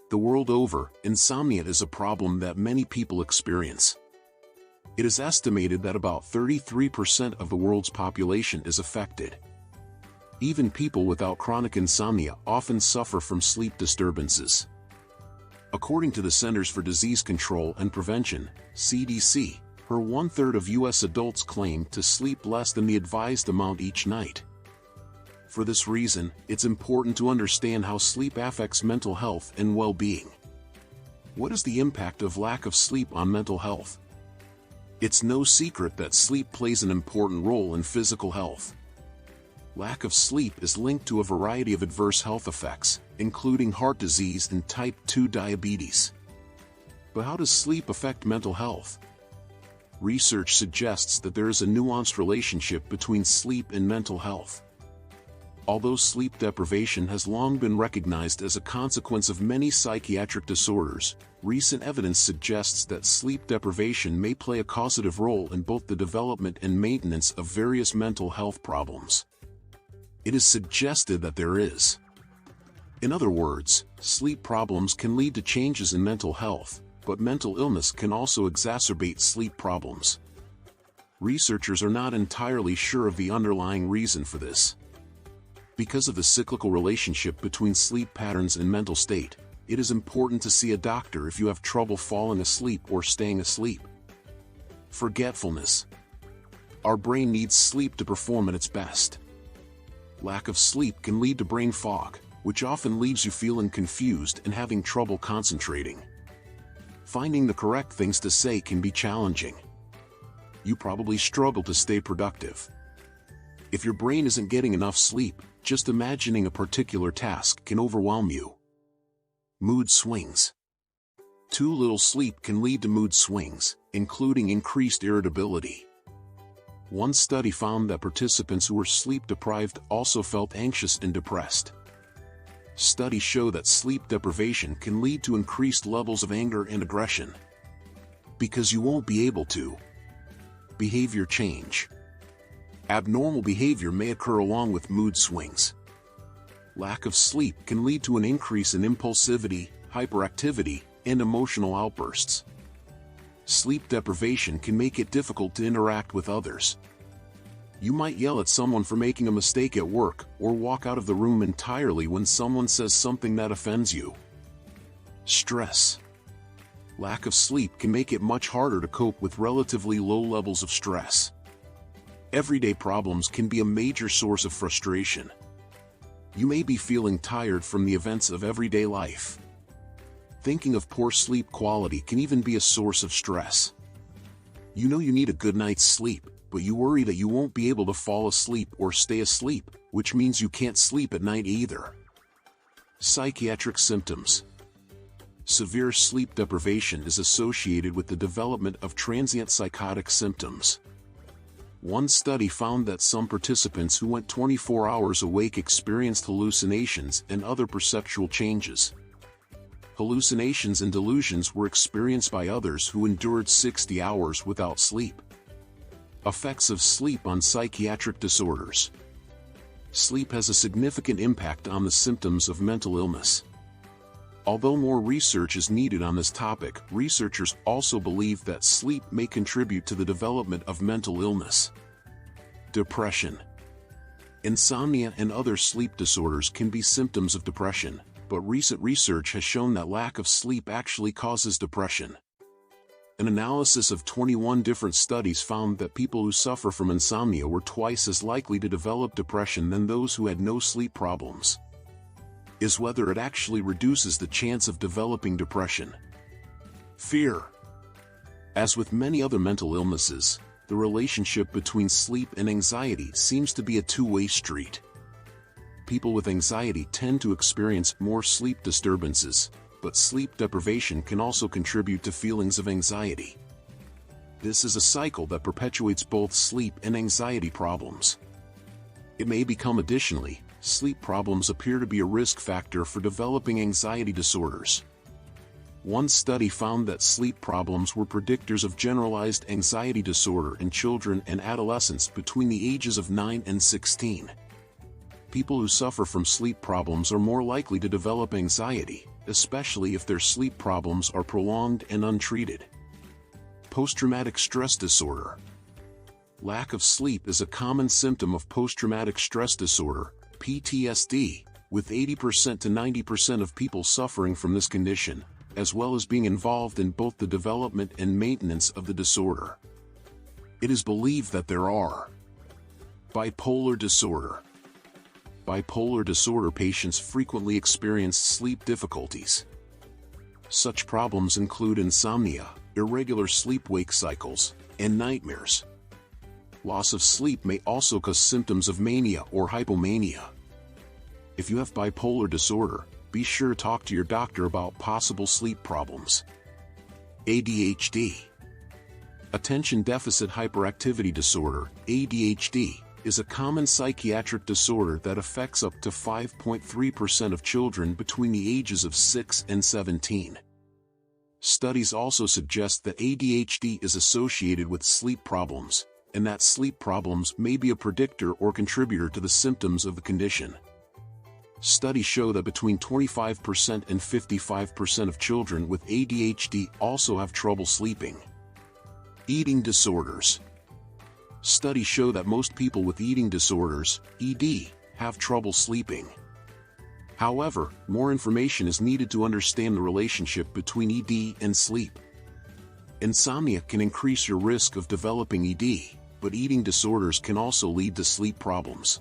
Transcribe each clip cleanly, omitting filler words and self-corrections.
The world over, insomnia is a problem that many people experience. It is estimated that about 33% of the world's population is affected. Even people without chronic insomnia often suffer from sleep disturbances. According to the Centers for Disease Control and Prevention, CDC, one-third of U.S. adults claim to sleep less than the advised amount each night. For this reason, it's important to understand how sleep affects mental health and well-being. What is the impact of lack of sleep on mental health? It's no secret that sleep plays an important role in physical health. Lack of sleep is linked to a variety of adverse health effects, including heart disease and type 2 diabetes. But how does sleep affect mental health? Research suggests that there is a nuanced relationship between sleep and mental health. Although sleep deprivation has long been recognized as a consequence of many psychiatric disorders, recent evidence suggests that sleep deprivation may play a causative role in both the development and maintenance of various mental health problems. It is suggested that there is. In other words, sleep problems can lead to changes in mental health, but mental illness can also exacerbate sleep problems. Researchers are not entirely sure of the underlying reason for this. Because of the cyclical relationship between sleep patterns and mental state, it is important to see a doctor if you have trouble falling asleep or staying asleep. Forgetfulness. Our brain needs sleep to perform at its best. Lack of sleep can lead to brain fog, which often leaves you feeling confused and having trouble concentrating. Finding the correct things to say can be challenging. You probably struggle to stay productive. If your brain isn't getting enough sleep, just imagining a particular task can overwhelm you. Mood swings. Too little sleep can lead to mood swings, including increased irritability. One study found that participants who were sleep-deprived also felt anxious and depressed. Studies show that sleep deprivation can lead to increased levels of anger and aggression. Because you won't be able to. Behavior change. Abnormal behavior may occur along with mood swings. Lack of sleep can lead to an increase in impulsivity, hyperactivity, and emotional outbursts. Sleep deprivation can make it difficult to interact with others. You might yell at someone for making a mistake at work, or walk out of the room entirely when someone says something that offends you. Stress. Lack of sleep can make it much harder to cope with relatively low levels of stress. Everyday problems can be a major source of frustration. You may be feeling tired from the events of everyday life. Thinking of poor sleep quality can even be a source of stress. You know you need a good night's sleep, but you worry that you won't be able to fall asleep or stay asleep, which means you can't sleep at night either. Psychiatric symptoms. Severe sleep deprivation is associated with the development of transient psychotic symptoms. One study found that some participants who went 24 hours awake experienced hallucinations and other perceptual changes. Hallucinations and delusions were experienced by others who endured 60 hours without sleep. Effects of sleep on psychiatric disorders. Sleep has a significant impact on the symptoms of mental illness. Although more research is needed on this topic, researchers also believe that sleep may contribute to the development of mental illness. Depression. Insomnia and other sleep disorders can be symptoms of depression, but recent research has shown that lack of sleep actually causes depression. An analysis of 21 different studies found that people who suffer from insomnia were twice as likely to develop depression than those who had no sleep problems. Is whether it actually reduces the chance of developing depression. Fear. As with many other mental illnesses, the relationship between sleep and anxiety seems to be a two-way street. People with anxiety tend to experience more sleep disturbances, but sleep deprivation can also contribute to feelings of anxiety. This is a cycle that perpetuates both sleep and anxiety problems. It may become additionally, sleep problems appear to be a risk factor for developing anxiety disorders. One study found that sleep problems were predictors of generalized anxiety disorder in children and adolescents between the ages of 9 and 16. People who suffer from sleep problems are more likely to develop anxiety, especially if their sleep problems are prolonged and untreated. Post-traumatic stress disorder. Lack of sleep is a common symptom of post-traumatic stress disorder, PTSD, with 80% to 90% of people suffering from this condition, as well as being involved in both the development and maintenance of the disorder. It is believed that there are bipolar disorder. Bipolar disorder patients frequently experience sleep difficulties. Such problems include insomnia, irregular sleep-wake cycles, and nightmares. Loss of sleep may also cause symptoms of mania or hypomania. If you have bipolar disorder, be sure to talk to your doctor about possible sleep problems. ADHD. Attention Deficit Hyperactivity Disorder, ADHD, is a common psychiatric disorder that affects up to 5.3% of children between the ages of 6 and 17. Studies also suggest that ADHD is associated with sleep problems, and that sleep problems may be a predictor or contributor to the symptoms of the condition. Studies show that between 25% and 55% of children with ADHD also have trouble sleeping. Eating disorders. Studies show that most people with eating disorders, ED, have trouble sleeping. However, more information is needed to understand the relationship between ED and sleep. Insomnia can increase your risk of developing ED, but eating disorders can also lead to sleep problems.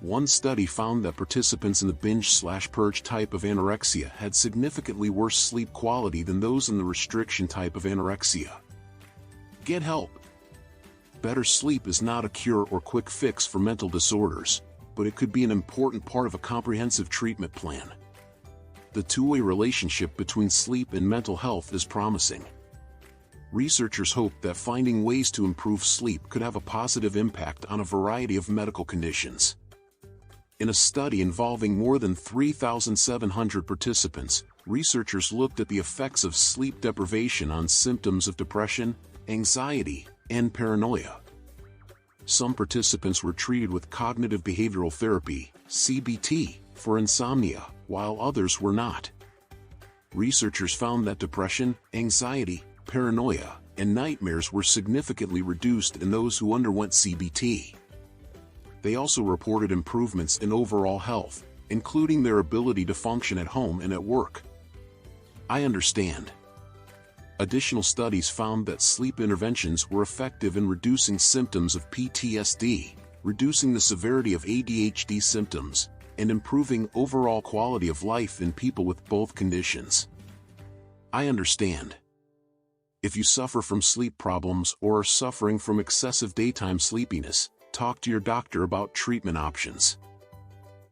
One study found that participants in the binge/purge type of anorexia had significantly worse sleep quality than those in the restriction type of anorexia. Get help. Better sleep is not a cure or quick fix for mental disorders, but it could be an important part of a comprehensive treatment plan. The two-way relationship between sleep and mental health is promising. Researchers hope that finding ways to improve sleep could have a positive impact on a variety of medical conditions. In a study involving more than 3,700 participants, researchers looked at the effects of sleep deprivation on symptoms of depression, anxiety, and paranoia. Some participants were treated with cognitive behavioral therapy, CBT, for insomnia, while others were not. Researchers found that depression, anxiety, paranoia, and nightmares were significantly reduced in those who underwent CBT. They also reported improvements in overall health, including their ability to function at home and at work. I understand. Additional studies found that sleep interventions were effective in reducing symptoms of PTSD, reducing the severity of ADHD symptoms, and improving overall quality of life in people with both conditions. I understand. If you suffer from sleep problems or are suffering from excessive daytime sleepiness, talk to your doctor about treatment options.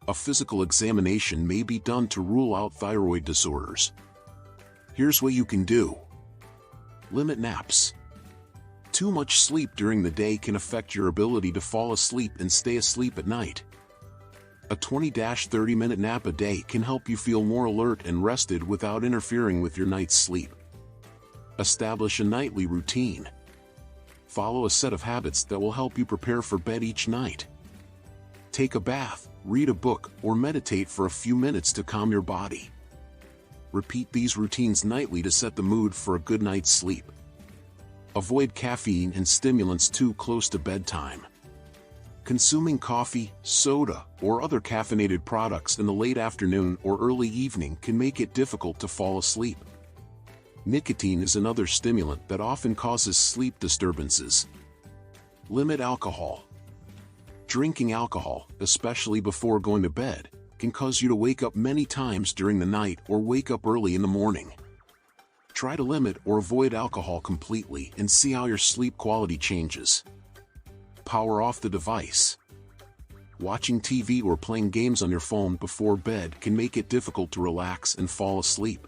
A physical examination may be done to rule out thyroid disorders. Here's what you can do. Limit naps. Too much sleep during the day can affect your ability to fall asleep and stay asleep at night. A 20-30 minute nap a day can help you feel more alert and rested without interfering with your night's sleep. Establish a nightly routine. Follow a set of habits that will help you prepare for bed each night. Take a bath, read a book, or meditate for a few minutes to calm your body. Repeat these routines nightly to set the mood for a good night's sleep. Avoid caffeine and stimulants too close to bedtime. Consuming coffee, soda, or other caffeinated products in the late afternoon or early evening can make it difficult to fall asleep. Nicotine is another stimulant that often causes sleep disturbances. Limit alcohol. Drinking alcohol, especially before going to bed, can cause you to wake up many times during the night or wake up early in the morning. Try to limit or avoid alcohol completely and see how your sleep quality changes. Power off the device. Watching TV or playing games on your phone before bed can make it difficult to relax and fall asleep.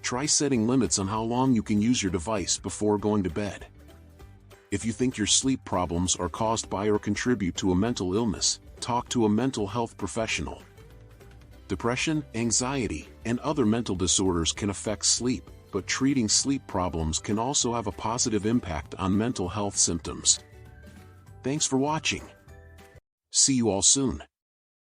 Try setting limits on how long you can use your device before going to bed. If you think your sleep problems are caused by or contribute to a mental illness, talk to a mental health professional. Depression, anxiety, and other mental disorders can affect sleep, but treating sleep problems can also have a positive impact on mental health symptoms. Thanks for watching. See you all soon.